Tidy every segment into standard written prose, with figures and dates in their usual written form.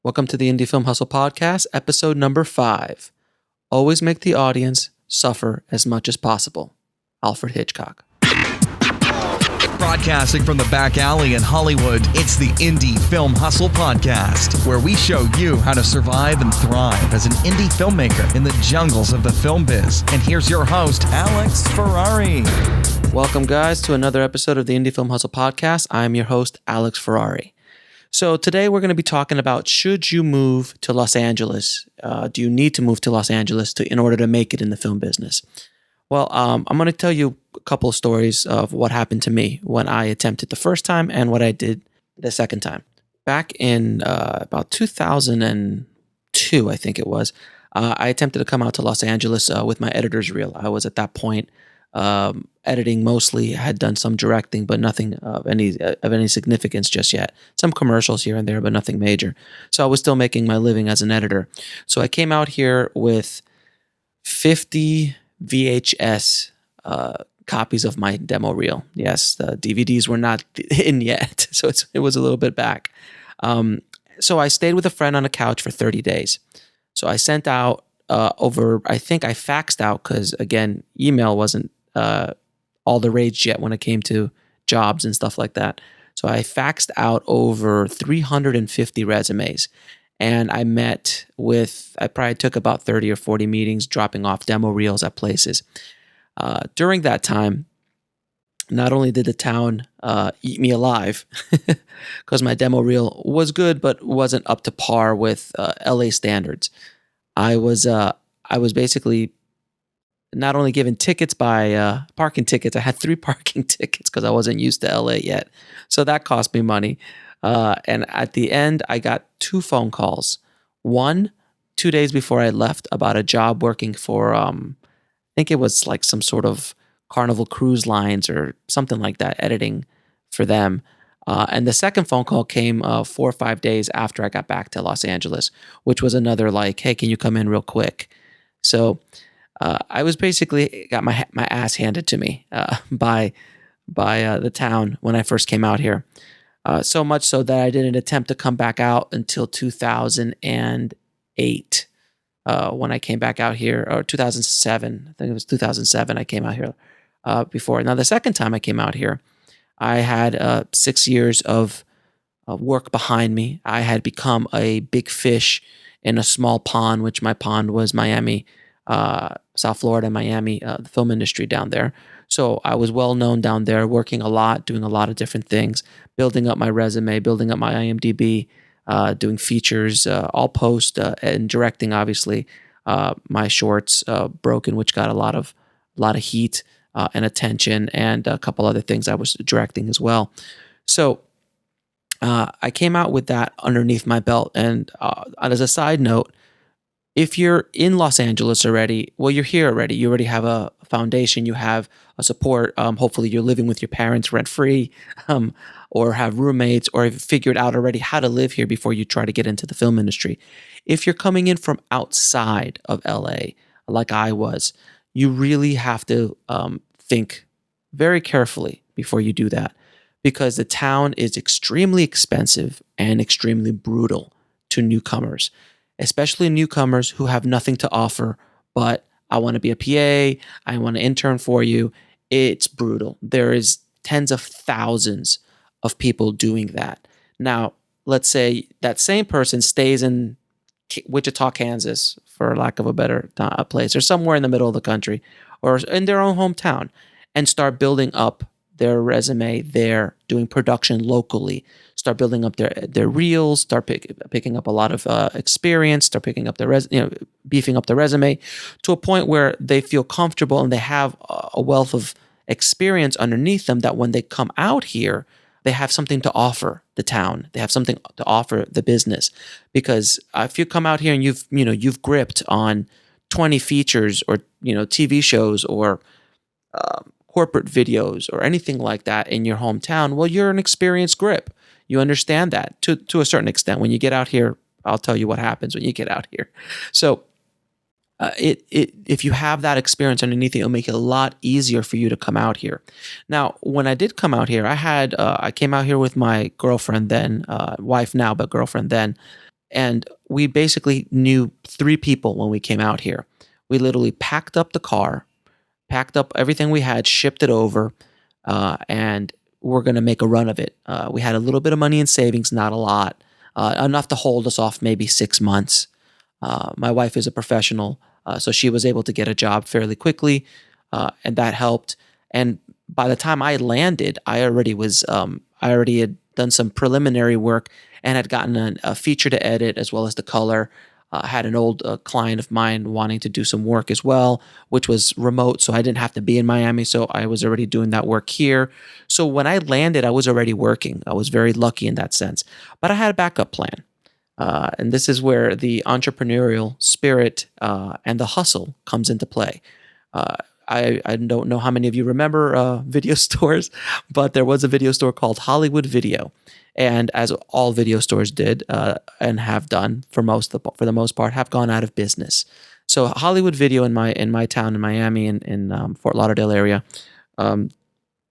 Welcome to the Indie Film Hustle Podcast, episode number 5. Always make the audience suffer as much as possible. Alfred Hitchcock. Broadcasting from the back alley in Hollywood, it's the Indie Film Hustle Podcast, where we show you how to survive and thrive as an indie filmmaker in the jungles of the film biz. And here's your host, Alex Ferrari. Welcome, guys, to another episode of the Indie Film Hustle Podcast. I'm your host, Alex Ferrari. So today we're going to be talking about, should you move to Los Angeles? Do you need to move to Los Angeles in order to make it in the film business? Well, I'm going to tell you a couple of stories of what happened to me when I attempted the first time and what I did the second time. Back in about 2002, I think it was, I attempted to come out to Los Angeles with my editor's reel. I was at that point editing mostly. I had done some directing, but nothing of any significance just yet. Some commercials here and there, but nothing major. So I was still making my living as an editor. So I came out here with 50 VHS copies of my demo reel. Yes, the DVDs were not in yet, so it was a little bit back. So I stayed with a friend on a couch for 30 days. So I sent out I think I faxed out because, again, email wasn't all the rage yet when it came to jobs and stuff like that. So I faxed out over 350 resumes. And I probably took about 30 or 40 meetings, dropping off demo reels at places. During that time, not only did the town eat me alive, because my demo reel was good, but wasn't up to par with LA standards. I was basically not only given tickets by parking tickets. I had 3 parking tickets because I wasn't used to LA yet. So that cost me money. And at the end, I got 2 phone calls. One, 2 days before I left, about a job working for, I think it was like some sort of Carnival Cruise Lines or something like that, editing for them. And the second phone call came 4 or 5 days after I got back to Los Angeles, which was another like, hey, can you come in real quick? So I was basically got my ass handed to me by the town when I first came out here. So much so that I didn't attempt to come back out until 2008 when I came back out here, or 2007. I think it was 2007 I came out here before. Now, the second time I came out here, I had 6 years of work behind me. I had become a big fish in a small pond, which my pond was Miami, South Florida, Miami, the film industry down there. So I was well known down there, working a lot, doing a lot of different things, building up my resume, building up my IMDb, doing features, all post, and directing, obviously, my shorts, Broken, which got a lot of heat and attention, and a couple other things I was directing as well. So I came out with that underneath my belt. And as a side note, if you're in Los Angeles already, well, you're here already. You already have a foundation. You have a support. Hopefully, you're living with your parents rent-free, or have roommates, or have figured out already how to live here before you try to get into the film industry. If you're coming in from outside of LA, like I was, you really have to think very carefully before you do that, because the town is extremely expensive and extremely brutal to newcomers. Especially newcomers who have nothing to offer, but I want to be a PA, I want to intern for you. It's brutal. There is tens of thousands of people doing that. Now, let's say that same person stays in Wichita, Kansas, for lack of a better place, or somewhere in the middle of the country, or in their own hometown, and start building up their resume there, doing production locally, start building up their reels, start picking up a lot of experience, start picking up beefing up the resume to a point where they feel comfortable and they have a wealth of experience underneath them, that when they come out here, they have something to offer the town. They have something to offer the business. Because if you come out here and you've gripped on 20 features or TV shows or corporate videos or anything like that in your hometown, well, you're an experienced grip. You understand that to a certain extent. When you get out here, I'll tell you what happens when you get out here. So if you have that experience underneath it, it'll make it a lot easier for you to come out here. Now, when I did come out here, I came out here with my girlfriend then, wife now, but girlfriend then. And we basically knew three people when we came out here. We literally packed up the car, packed up everything we had, shipped it over, and we're going to make a run of it. We had a little bit of money in savings, not a lot, enough to hold us off maybe 6 months. My wife is a professional, so she was able to get a job fairly quickly, and that helped. And by the time I landed, I already had done some preliminary work and had gotten a feature to edit as well as the color. Had an old client of mine wanting to do some work as well, which was remote, so I didn't have to be in Miami. So I was already doing that work here. So when I landed, I was already working. I was very lucky in that sense, but I had a backup plan. And this is where the entrepreneurial spirit and the hustle comes into play. Uh, I don't know how many of you remember video stores, but there was a video store called Hollywood Video, and as all video stores did and have done for the most part, have gone out of business. So Hollywood Video in my town in Miami in Fort Lauderdale area, um,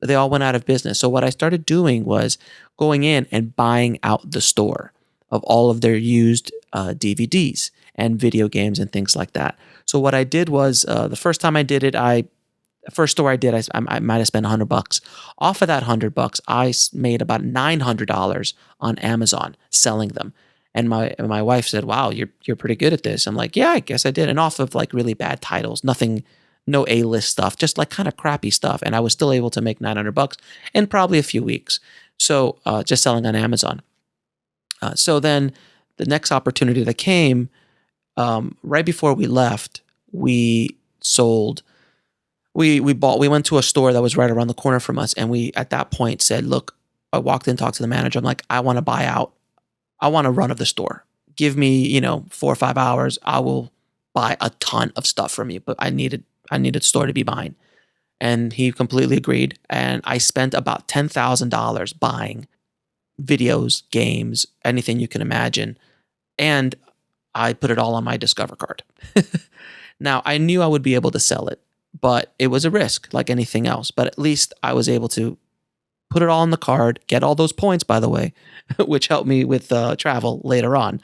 they all went out of business. So what I started doing was going in and buying out the store of all of their used DVDs and video games and things like that. So what I did was the first time I did it, first store I did, I might have spent $100. Off of that $100, I made about $900 on Amazon selling them. And my wife said, "Wow, you're pretty good at this." I'm like, "Yeah, I guess I did." And off of like really bad titles, nothing, no A-list stuff, just like kind of crappy stuff. And I was still able to make $900 in probably a few weeks. So just selling on Amazon. So then the next opportunity that came right before we left, we sold. We went to a store that was right around the corner from us, and we at that point said, "Look," I walked in, talked to the manager. I'm like, "I want to buy out. I want a run of the store. Give me 4 or 5 hours. I will buy a ton of stuff from you, but I needed the store to be mine." And he completely agreed. And I spent about $10,000 buying videos, games, anything you can imagine. And I put it all on my Discover card. Now, I knew I would be able to sell it, but it was a risk like anything else. But at least I was able to put it all on the card, get all those points, by the way, which helped me with travel later on.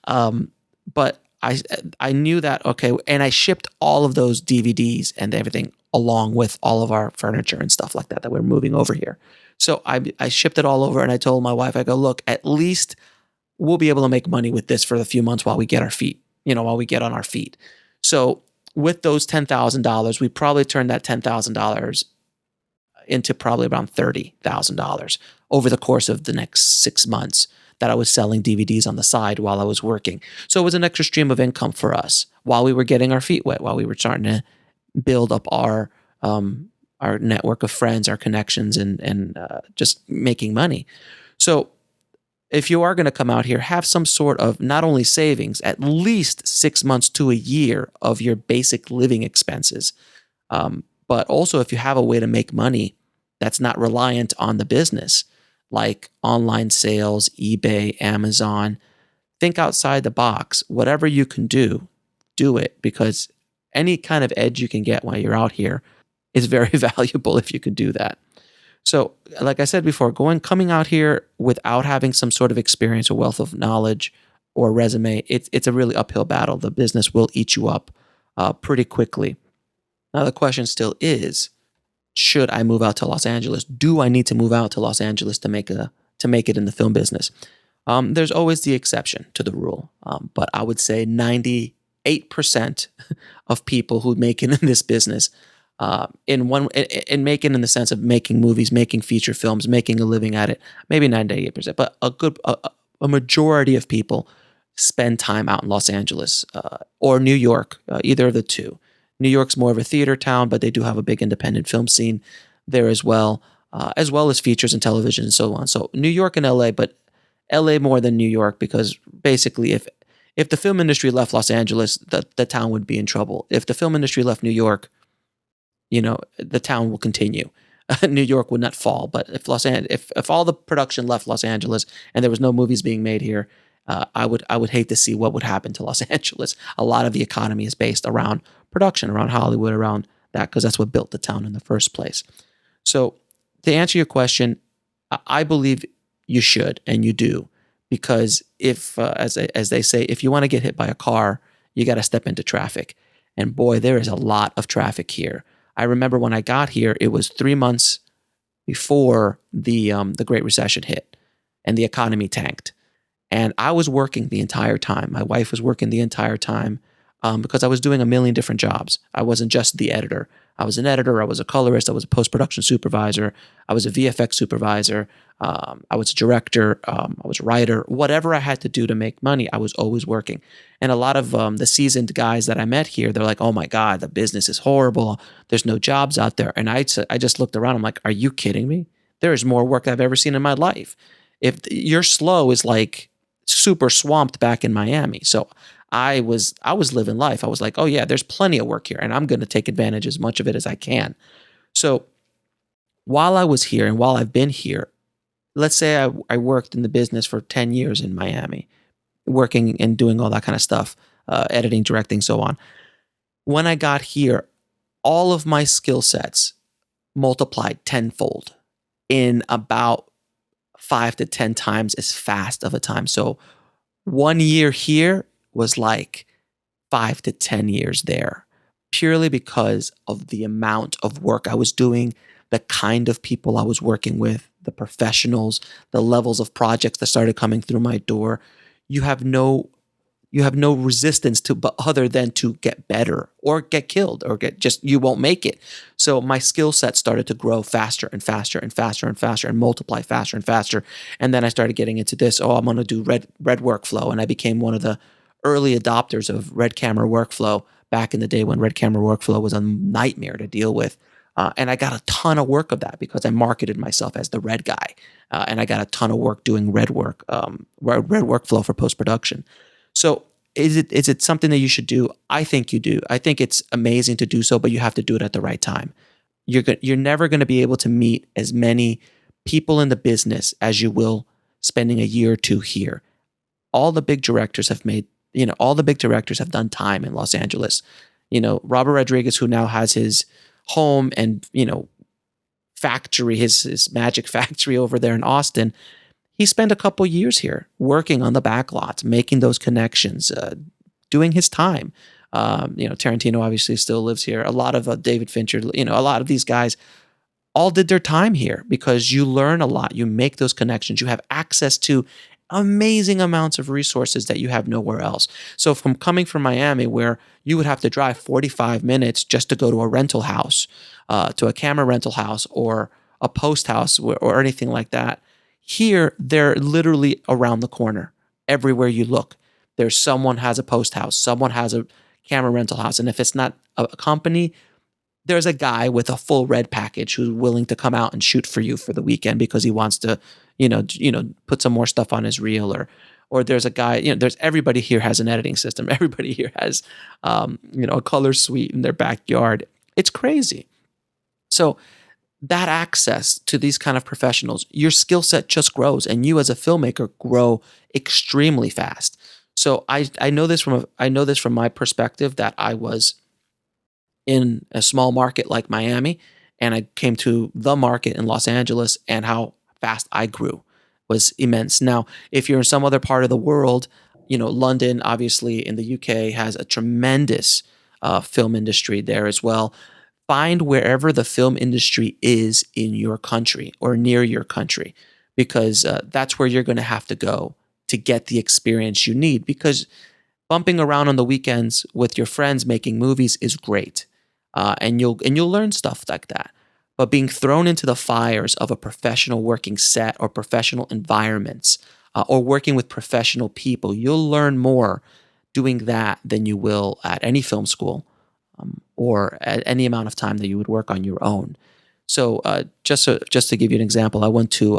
But I knew that, okay, and I shipped all of those DVDs and everything along with all of our furniture and stuff like that we're moving over here. So I shipped it all over, and I told my wife, I go, "Look, at least we'll be able to make money with this for a few months while we get our feet, while we get on our feet." So with those $10,000, we probably turned that $10,000 into probably around $30,000 over the course of the next 6 months that I was selling DVDs on the side while I was working. So it was an extra stream of income for us while we were getting our feet wet, while we were starting to build up our network of friends, our connections, and just making money. So if you are going to come out here, have some sort of not only savings, at least 6 months to a year of your basic living expenses. But also if you have a way to make money that's not reliant on the business, like online sales, eBay, Amazon, think outside the box. Whatever you can do it, because any kind of edge you can get while you're out here is very valuable if you can do that. So, like I said before, coming out here without having some sort of experience or wealth of knowledge or resume, it's a really uphill battle. The business will eat you up pretty quickly. Now, the question still is, should I move out to Los Angeles? Do I need to move out to Los Angeles to make it in the film business? There's always the exception to the rule, but I would say 98% of people who make it in this business, in make it in the sense of making movies, making feature films, making a living at it, maybe 98%, but a majority of people spend time out in Los Angeles or New York, either of the two. New York's more of a theater town, but they do have a big independent film scene there as well as features and television and so on. So New York and LA, but LA more than New York, because basically if the film industry left Los Angeles, the town would be in trouble. If the film industry left New York, the town will continue. New York would not fall. But if all the production left Los Angeles and there was no movies being made here, I would hate to see what would happen to Los Angeles. A lot of the economy is based around production, around Hollywood, around that, because that's what built the town in the first place. So to answer your question, I believe you should and you do, because if, as they say, if you want to get hit by a car, you got to step into traffic. And boy, there is a lot of traffic here. I remember when I got here, it was 3 months before the Great Recession hit and the economy tanked. And I was working the entire time. My wife was working the entire time because I was doing a million different jobs. I wasn't just the editor. I was an editor. I was a colorist. I was a post-production supervisor. I was a VFX supervisor. I was a director. I was a writer. Whatever I had to do to make money, I was always working. And a lot of the seasoned guys that I met here, they're like, "Oh my God, the business is horrible. There's no jobs out there." And I just looked around. I'm like, "Are you kidding me? There is more work I've ever seen in my life. If your slow is like super swamped back in Miami." So I was living life. I was like, "Oh yeah, there's plenty of work here, and I'm going to take advantage as much of it as I can." So while I was here and while I've been here, let's say I worked in the business for 10 years in Miami, working and doing all that kind of stuff, editing, directing, so on. When I got here, all of my skill sets multiplied tenfold in about 5 to 10 times as fast of a time. So 1 year here was like 5 to 10 years there, purely because of the amount of work I was doing, the kind of people I was working with, the professionals, the levels of projects that started coming through my door. You have no resistance to but other than to get better or get killed or you won't make it. So my skill set started to grow faster and faster and faster and faster and multiply faster and faster. And then I started getting into this. Oh, I'm going to do red workflow, and I became one of the early adopters of red camera workflow back in the day when red camera workflow was a nightmare to deal with. And I got a ton of work of that because I marketed myself as the red guy. And I got a ton of work doing red workflow for post-production. So is it something that you should do? I think you do. I think it's amazing to do so, but you have to do it at the right time. You're never going to be able to meet as many people in the business as you will spending a year or two here. All the big directors have done time in Los Angeles. Robert Rodriguez, who now has his home and, factory, his magic factory over there in Austin, he spent a couple years here working on the back lots, making those connections, doing his time. Tarantino obviously still lives here. A lot of David Fincher, a lot of these guys all did their time here because you learn a lot. You make those connections. You have access to amazing amounts of resources that you have nowhere else. So from coming from Miami, where you would have to drive 45 minutes just to go to a rental house, to a camera rental house or a post house or anything like that, here they're literally around the corner. Everywhere you look, there's someone has a post house, someone has a camera rental house. And if it's not a company, there's a guy with a full red package who's willing to come out and shoot for you for the weekend because he wants to, put some more stuff on his reel, or there's a guy, there's everybody here has an editing system. Everybody here has, a color suite in their backyard. It's crazy. So that access to these kind of professionals, your skill set just grows, and you as a filmmaker grow extremely fast. So I know this from my perspective that I was in a small market like Miami, and I came to the market in Los Angeles, and how fast I grew was immense. Now, if you're in some other part of the world, London, obviously in the UK, has a tremendous film industry there as well. Find wherever the film industry is in your country or near your country, because that's where you're going to have to go to get the experience you need, because bumping around on the weekends with your friends making movies is great. And you'll learn stuff like that. But being thrown into the fires of a professional working set or professional environments or working with professional people, you'll learn more doing that than you will at any film school or at any amount of time that you would work on your own. So just to give you an example, I went to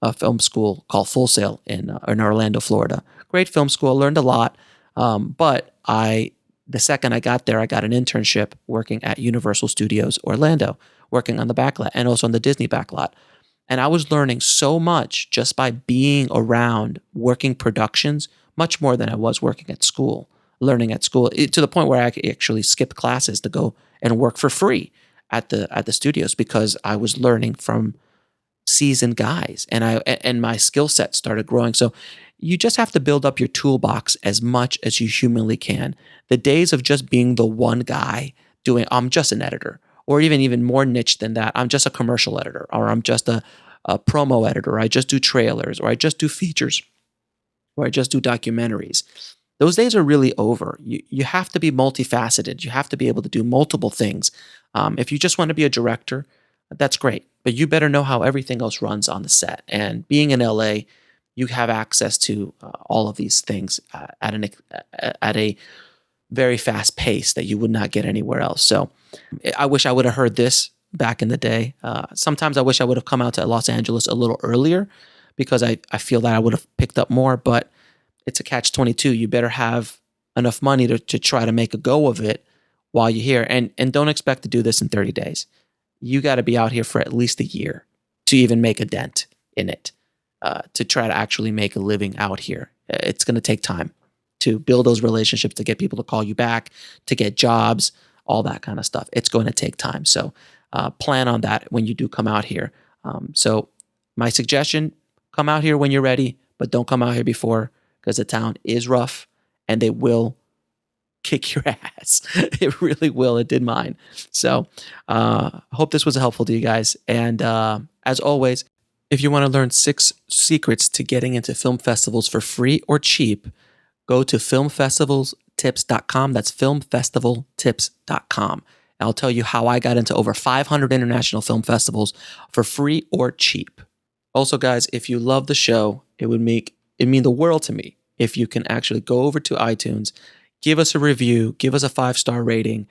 a film school called Full Sail in Orlando, Florida. Great film school, learned a lot. But the second I got there, I got an internship working at Universal Studios Orlando, working on the backlot and also on the Disney backlot. And I was learning so much just by being around working productions, much more than I was working at school, learning at school, to the point where I actually skipped classes to go and work for free at the studios because I was learning from seasoned guys, and my skill set started growing. So you just have to build up your toolbox as much as you humanly can. The days of just being the one guy doing, I'm just an editor, or even more niche than that, I'm just a commercial editor, or I'm just a promo editor, or I just do trailers, or I just do features, or I just do documentaries. Those days are really over. You have to be multifaceted. You have to be able to do multiple things. If you just want to be a director, that's great, but you better know how everything else runs on the set. And being in LA, you have access to all of these things at a very fast pace that you would not get anywhere else. So I wish I would have heard this back in the day. Sometimes I wish I would have come out to Los Angeles a little earlier, because I feel that I would have picked up more, but it's a catch-22. You better have enough money to try to make a go of it while you're here. And don't expect to do this in 30 days. You got to be out here for at least a year to even make a dent in it, to try to actually make a living out here. It's going to take time to build those relationships, to get people to call you back, to get jobs, all that kind of stuff. It's going to take time. So plan on that when you do come out here. So my suggestion, come out here when you're ready, but don't come out here before, because the town is rough and they will kick your ass. It really will. It did mine. So I hope this was helpful to you guys. And as always, if you want to learn 6 secrets to getting into film festivals for free or cheap, go to filmfestivaltips.com. That's filmfestivaltips.com. I'll tell you how I got into over 500 international film festivals for free or cheap. Also, guys, if you love the show, it mean the world to me if you can actually go over to iTunes, give us a review, give us a 5-star rating.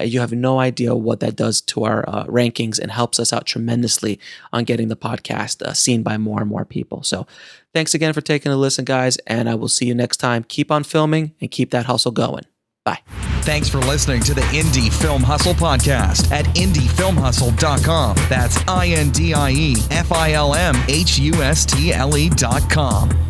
You have no idea what that does to our rankings, and helps us out tremendously on getting the podcast seen by more and more people. So thanks again for taking a listen, guys, and I will see you next time. Keep on filming and keep that hustle going. Bye. Thanks for listening to the Indie Film Hustle podcast at indiefilmhustle.com. That's INDIEFILMHUSTLE.com.